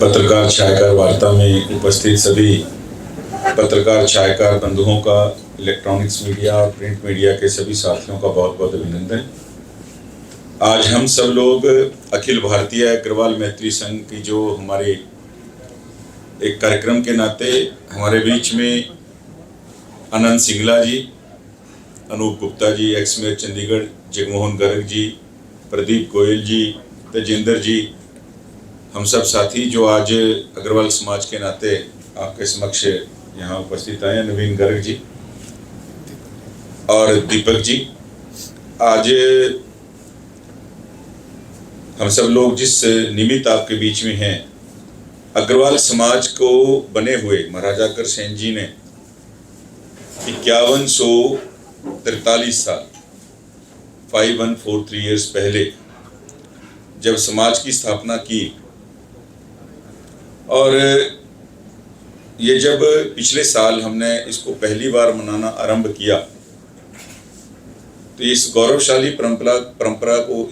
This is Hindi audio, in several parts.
पत्रकार छायाकार वार्ता में उपस्थित सभी पत्रकार छायाकार बंधुओं का, इलेक्ट्रॉनिक्स मीडिया और प्रिंट मीडिया के सभी साथियों का बहुत बहुत अभिनंदन। आज हम सब लोग अखिल भारतीय अग्रवाल मैत्री संघ की जो हमारे एक कार्यक्रम के नाते हमारे बीच में अनंत सिंगला जी, अनूप गुप्ता जी, एक्स मेयर चंडीगढ़, जगमोहन गर्ग जी, प्रदीप गोयल जी, तेजिंदर जी, हम सब साथी जो आज अग्रवाल समाज के नाते आपके समक्ष यहाँ उपस्थित आए, नवीन गर्ग जी और दीपक जी। आज हम सब लोग जिस निमित्त आपके बीच में हैं, अग्रवाल समाज को बने हुए महाराजा अग्रसेन जी ने 5143 साल 5143 ईयर्स पहले जब समाज की स्थापना की, और ये जब पिछले साल हमने इसको पहली बार मनाना आरंभ किया, तो इस गौरवशाली परंपरा को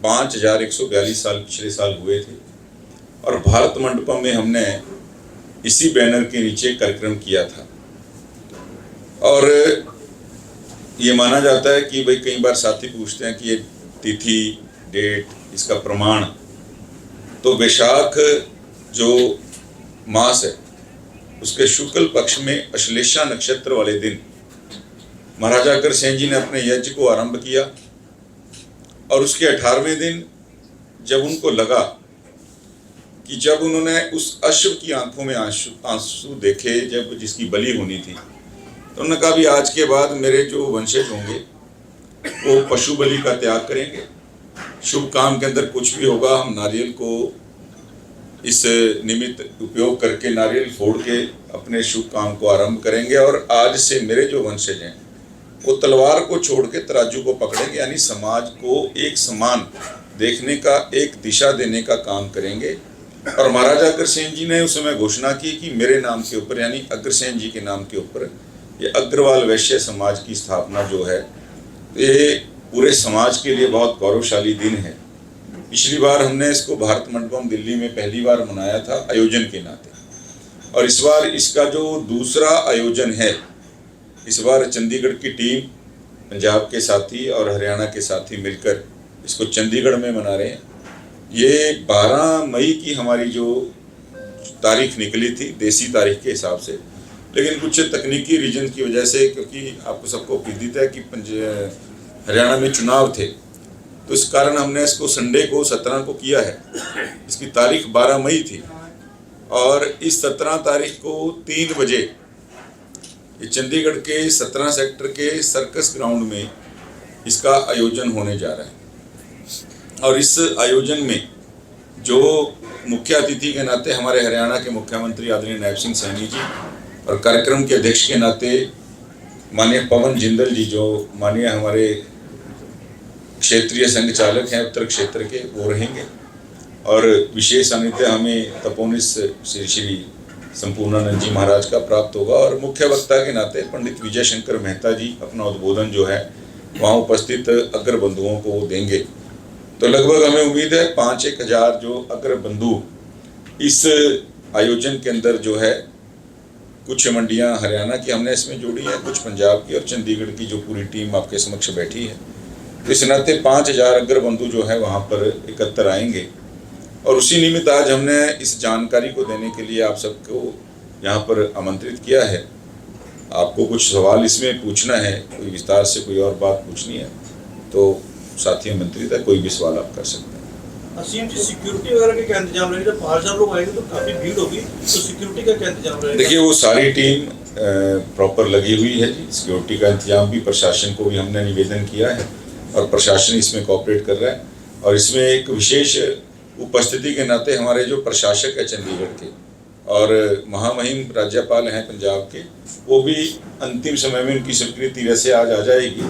5142 साल पिछले साल हुए थे और भारत मंडपम में हमने इसी बैनर के नीचे कार्यक्रम किया था। और ये माना जाता है कि भाई कई बार साथी पूछते हैं कि ये तिथि, डेट, इसका प्रमाण, तो वैशाख जो मास है उसके शुक्ल पक्ष में अश्लेषा नक्षत्र वाले दिन महाराजा अग्रसेन जी ने अपने यज्ञ को आरंभ किया और उसके 18वें दिन जब उनको लगा कि जब उन्होंने उस अश्व की आंखों में आंसू देखे, जब जिसकी बलि होनी थी, तो उन्होंने कहा भी आज के बाद मेरे जो वंशज होंगे वो पशु बलि का त्याग करेंगे, शुभ काम के अंदर कुछ भी होगा हम नारियल को इस निमित्त उपयोग करके नारियल फोड़ के अपने शुभ काम को आरंभ करेंगे, और आज से मेरे जो वंशज हैं वो तलवार को छोड़ के तराजू को पकड़ेंगे, यानी समाज को एक समान देखने का, एक दिशा देने का काम करेंगे। और महाराजा अग्रसेन जी ने उस समय घोषणा की कि मेरे नाम के ऊपर, यानी अग्रसेन जी के नाम के ऊपर ये अग्रवाल वैश्य समाज की स्थापना जो है, ये पूरे समाज के लिए बहुत गौरवशाली दिन है। पिछली बार हमने इसको भारत मंडपम दिल्ली में पहली बार मनाया था आयोजन के नाते, और इस बार इसका जो दूसरा आयोजन है, इस बार चंडीगढ़ की टीम, पंजाब के साथी और हरियाणा के साथी मिलकर इसको चंडीगढ़ में मना रहे हैं। ये 12 मई की हमारी जो तारीख निकली थी देसी तारीख के हिसाब से, लेकिन कुछ तकनीकी रीजन की वजह से, क्योंकि आपको सबको विदित है कि हरियाणा में चुनाव थे, तो इस कारण हमने इसको संडे को 17 को किया है। इसकी तारीख 12 मई थी और इस 17 तारीख को 3 बजे ये चंडीगढ़ के 17 सेक्टर के सर्कस ग्राउंड में इसका आयोजन होने जा रहा है। और इस आयोजन में जो मुख्य अतिथि के नाते हमारे हरियाणा के मुख्यमंत्री आदरणीय नायब सिंह सैनी जी, और कार्यक्रम के अध्यक्ष के नाते माननीय पवन जिंदल जी, जो माननीय हमारे क्षेत्रीय संघ चालक हैं उत्तर क्षेत्र के, वो रहेंगे। और विशेष सानिध्य हमें तपोनिस श्री संपूर्णानंद जी महाराज का प्राप्त होगा, और मुख्य वक्ता के नाते पंडित विजय शंकर मेहता जी अपना उद्बोधन जो है वहाँ उपस्थित अग्र बंधुओं को देंगे। तो लगभग हमें उम्मीद है 5-1 हज़ार जो अग्र बंधु इस आयोजन के अंदर जो है, कुछ मंडियाँ हरियाणा की हमने इसमें जोड़ी हैं, कुछ पंजाब की, और चंडीगढ़ की जो पूरी टीम आपके समक्ष बैठी है। इस नाते 5000 अग्र बंधु जो है वहाँ पर एकत्र आएंगे, और उसी निमित्त आज हमने इस जानकारी को देने के लिए आप सबको यहाँ पर आमंत्रित किया है। आपको कुछ सवाल इसमें पूछना है, कोई विस्तार से कोई और बात पूछनी है तो साथी आमंत्रित है, कोई भी सवाल आप कर सकते हैं। असीम जी, सिक्योरिटी वगैरह के क्या इंतजाम रहेगा? जब 5000 लोग आएंगे तो काफ़ी भीड़ होगी, तो सिक्योरिटी का क्या इंतजाम रहेगा? देखिए, वो सारी टीम प्रॉपर लगी हुई है जी। सिक्योरिटी का इंतजाम भी प्रशासन को भी हमने निवेदन किया है और प्रशासन इसमें कोऑपरेट कर रहा है। और इसमें एक विशेष उपस्थिति के नाते हमारे जो प्रशासक है चंडीगढ़ के और महामहिम राज्यपाल हैं पंजाब के, वो भी अंतिम समय में, उनकी स्वीकृति वैसे आज आ जाएगी,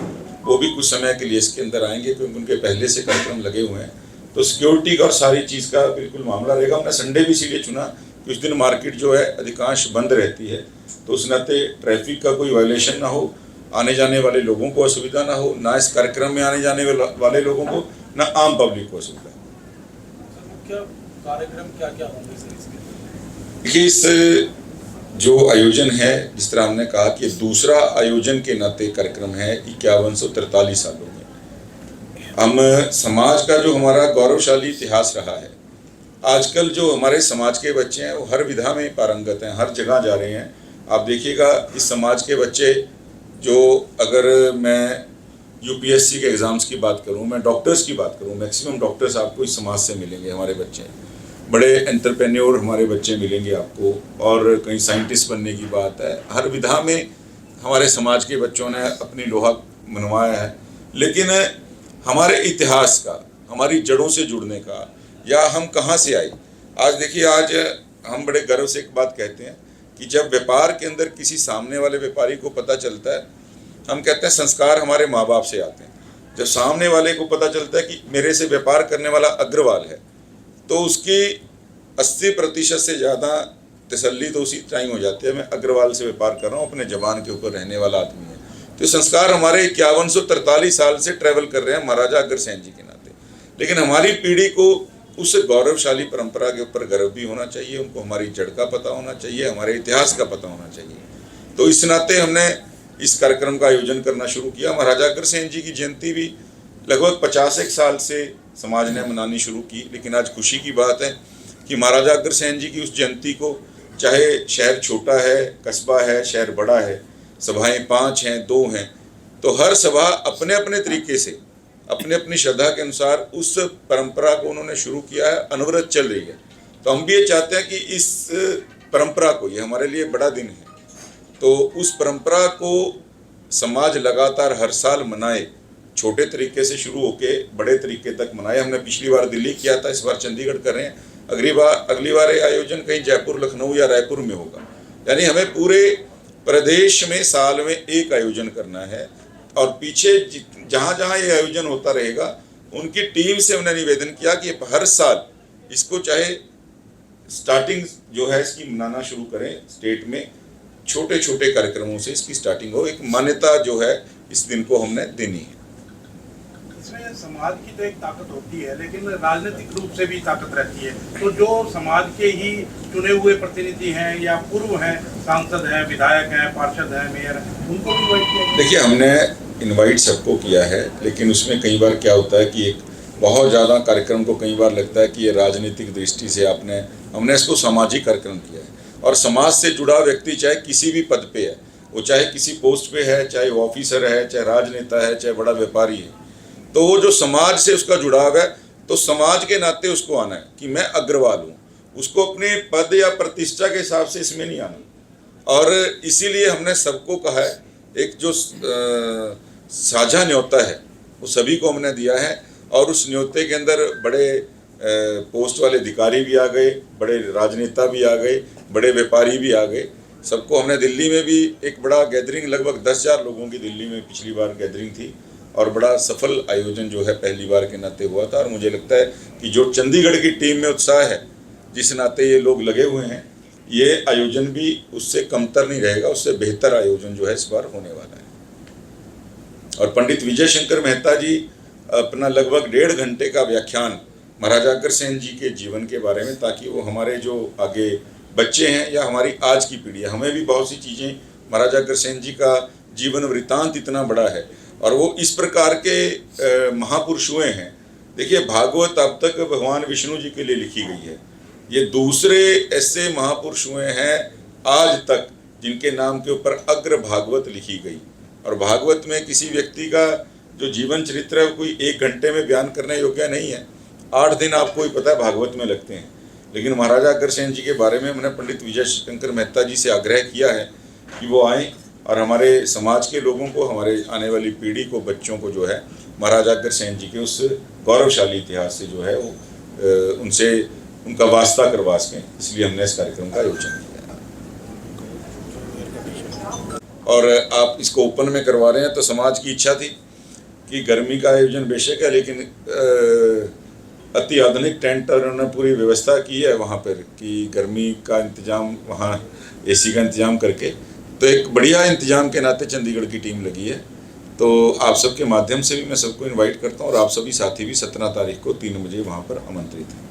वो भी कुछ समय के लिए इसके अंदर आएंगे क्योंकि उनके पहले से कार्यक्रम लगे हुए हैं। तो सिक्योरिटी का और सारी चीज़ का बिल्कुल मामला रहेगा। हमने संडे भी इसीलिए चुना कि उस दिन मार्केट जो है अधिकांश बंद रहती है, तो उस नाते ट्रैफिक का कोई वायलेशन ना हो, आने जाने वाले लोगों को असुविधा ना हो, ना इस कार्यक्रम में आने जाने वाले लोगों को, ना आम पब्लिक को असुविधा। क्या कार्यक्रम क्या क्या होंगे सर इसके? देखिए, इस जो आयोजन है, जिस तरह हमने कहा कि दूसरा आयोजन के नाते कार्यक्रम है 5143 सालों में। हम समाज का जो हमारा गौरवशाली इतिहास रहा है, आजकल जो हमारे समाज के बच्चे हैं वो हर विधा में पारंगत हैं, हर जगह जा रहे हैं। आप देखिएगा इस समाज के बच्चे जो, अगर मैं यूपीएससी के एग्ज़ाम्स की बात करूं, मैं डॉक्टर्स की बात करूं, मैक्सिमम डॉक्टर्स आपको इस समाज से मिलेंगे। हमारे बच्चे बड़े एंटरप्रेन्योर हमारे बच्चे मिलेंगे आपको, और कहीं साइंटिस्ट बनने की बात है। हर विधा में हमारे समाज के बच्चों ने अपनी लोहा मनवाया है। लेकिन हमारे इतिहास का, हमारी जड़ों से जुड़ने का, या हम कहाँ से आए, आज देखिए, आज हम बड़े गर्व से एक बात कहते हैं कि जब व्यापार के अंदर किसी सामने वाले व्यापारी को पता चलता है, हम कहते हैं संस्कार हमारे माँ बाप से आते हैं। जब सामने वाले को पता चलता है कि मेरे से व्यापार करने वाला अग्रवाल है, तो उसकी 80% से ज़्यादा तसल्ली तो उसी टाइम हो जाती है, मैं अग्रवाल से व्यापार कर रहा हूँ, अपने जबान के ऊपर रहने वाला आदमी है। तो संस्कार हमारे 5143 साल से ट्रैवल कर रहे हैं महाराजा अग्रसेन जी के नाते। लेकिन हमारी पीढ़ी को उस गौरवशाली परंपरा के ऊपर गर्व भी होना चाहिए, उनको हमारी जड़ का पता होना चाहिए, हमारे इतिहास का पता होना चाहिए। तो इस नाते हमने इस कार्यक्रम का आयोजन करना शुरू किया। महाराजा अग्रसेन जी की जयंती भी लगभग 50 साल से समाज ने मनानी शुरू की। लेकिन आज खुशी की बात है कि महाराजा अग्रसेन जी की उस जयंती को, चाहे शहर छोटा है, कस्बा है, शहर बड़ा है, सभाएं 5 हैं, 2 हैं, तो हर सभा अपने अपने तरीके से, अपने अपनी श्रद्धा के अनुसार उस परंपरा को उन्होंने शुरू किया है, अनवरत चल रही है। तो हम भी ये चाहते हैं कि इस परंपरा को, ये हमारे लिए बड़ा दिन है, तो उस परंपरा को समाज लगातार हर साल मनाए, छोटे तरीके से शुरू होके बड़े तरीके तक मनाए। हमने पिछली बार दिल्ली किया था, इस बार चंडीगढ़ कर रहे हैं, अगली बार ये आयोजन कहीं जयपुर, लखनऊ या रायपुर में होगा। यानी हमें पूरे प्रदेश में साल में एक आयोजन करना है, और पीछे जहाँ जहाँ ये आयोजन होता रहेगा उनकी टीम से हमने निवेदन किया कि हर साल इसको, चाहे स्टार्टिंग जो है इसकी मनाना शुरू करें, स्टेट में छोटे छोटे कार्यक्रमों से इसकी स्टार्टिंग हो। एक मान्यता जो है इस दिन को हमने देनी है। इसमें समाज की तो एक ताकत होती है, लेकिन राजनीतिक रूप से भी ताकत रहती है। तो जो समाज के ही चुने हुए प्रतिनिधि हैं या पूर्व हैं, सांसद हैं, विधायक हैं, पार्षद हैं, मेयर हैं, उनको भी इन्वाइट किया? देखिए, हमने इनवाइट सबको किया है, लेकिन उसमें कई बार क्या होता है कि एक बहुत ज़्यादा कार्यक्रम को कई बार लगता है कि ये राजनीतिक दृष्टि से हमने इसको सामाजिक कार्यक्रम किया है। और समाज से जुड़ा व्यक्ति चाहे किसी भी पद पे है, वो चाहे किसी पोस्ट पे है, चाहे वो ऑफिसर है, चाहे राजनेता है, चाहे बड़ा व्यापारी है, तो वो जो समाज से उसका जुड़ाव है, तो समाज के नाते उसको आना है कि मैं अग्रवाल हूँ। उसको अपने पद या प्रतिष्ठा के हिसाब से इसमें नहीं आना। और इसीलिए हमने सबको कहा है, एक जो साझा न्योता है वो सभी को हमने दिया है, और उस न्योते के अंदर बड़े पोस्ट वाले अधिकारी भी आ गए, बड़े राजनेता भी आ गए, बड़े व्यापारी भी आ गए। सबको हमने, दिल्ली में भी एक बड़ा गैदरिंग, लगभग 10,000 लोगों की दिल्ली में पिछली बार गैदरिंग थी, और बड़ा सफल आयोजन जो है पहली बार के नाते हुआ था। और मुझे लगता है कि जो चंडीगढ़ की टीम में उत्साह है, जिस नाते ये लोग लगे हुए हैं, ये आयोजन भी उससे कमतर नहीं रहेगा, उससे बेहतर आयोजन जो है इस बार होने वाला है। और पंडित विजय शंकर मेहता जी अपना लगभग 1.5 घंटे का व्याख्यान महाराजा अग्रसेन जी के जीवन के बारे में, ताकि वो हमारे जो आगे बच्चे हैं या हमारी आज की पीढ़ी है, हमें भी बहुत सी चीज़ें, महाराजा अग्रसेन जी का जीवन वृत्तांत इतना बड़ा है, और वो इस प्रकार के महापुरुष हुए हैं। देखिए, भागवत अब तक भगवान विष्णु जी के लिए लिखी गई है, ये दूसरे ऐसे महापुरुष हुए हैं आज तक जिनके नाम के ऊपर अग्र भागवत लिखी गई। और भागवत में किसी व्यक्ति का जो जीवन चरित्र है कोई 1 घंटे में बयान करने योग्य नहीं है। 8 दिन आपको ही पता है भागवत में लगते हैं। लेकिन महाराजा अग्रसेन जी के बारे में हमने पंडित विजय शंकर मेहता जी से आग्रह किया है कि वो आएँ और हमारे समाज के लोगों को, हमारे आने वाली पीढ़ी को, बच्चों को जो है महाराजा अग्रसेन जी के उस गौरवशाली इतिहास से जो है वो उनसे उनका वास्ता करवा सकें। इसलिए हमने इस कार्यक्रम का आयोजन किया। और आप इसको ओपन में करवा रहे हैं, तो समाज की इच्छा थी कि गर्मी का आयोजन बेशक है, लेकिन अति आधुनिक टेंट और उन्होंने पूरी व्यवस्था की है वहाँ पर कि गर्मी का इंतज़ाम, वहाँ AC का इंतज़ाम करके, तो एक बढ़िया इंतज़ाम के नाते चंडीगढ़ की टीम लगी है। तो आप सबके माध्यम से भी मैं सबको इनवाइट करता हूँ, और आप सभी साथी भी 17 तारीख को 3 बजे वहाँ पर आमंत्रित हैं।